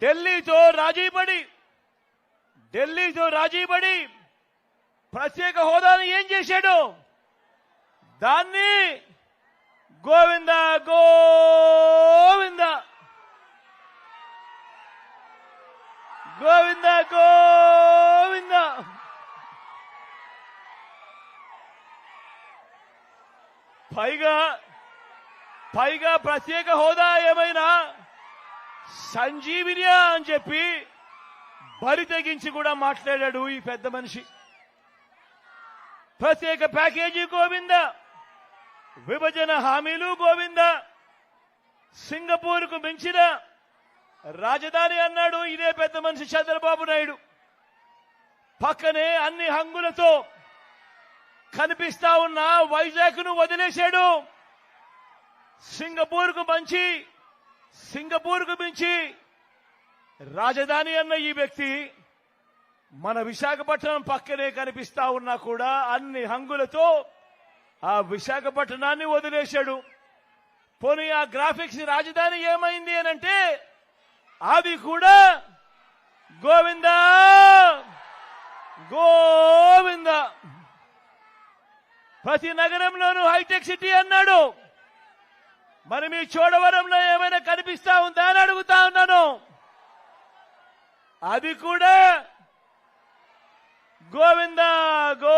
ఢిల్లీతో రాజీపడి ప్రత్యేక హోదాను ఏం చేశాడు? దాన్ని గోవింద గోవింద గోవింద గోవింద పైగా ప్రత్యేక హోదా ఏమైనా సంజీవినియా అని చెప్పి బరి తెగించి కూడా మాట్లాడాడు ఈ పెద్ద మనిషి. ప్రత్యేక ప్యాకేజీ గోవింద, విభజన హామీలు గోవింద, సింగపూర్కు మించిన రాజధాని అన్నాడు ఇదే పెద్ద మనిషి చంద్రబాబు నాయుడు. పక్కనే అన్ని హంగులతో కనిపిస్తా ఉన్న వైజాగ్ను వదిలేశాడు. సింగపూర్కు మించి రాజధాని అన్న ఈ వ్యక్తి మన విశాఖపట్నం పక్కనే కనిపిస్తా ఉన్నా కూడా అన్ని హంగులతో ఆ విశాఖపట్నాన్ని వదిలేశాడు. పోనీ ఆ గ్రాఫిక్స్ రాజధాని ఏమైంది అనంటే అది కూడా గోవింద గోవింద. ప్రతి నగరంలోనూ హైటెక్ సిటీ అన్నాడు. మరి మీ చోడవరంలో ఏమైనా కనిపిస్తా ఉందా అని అడుగుతా ఉన్నాను. అది కూడా గోవింద గో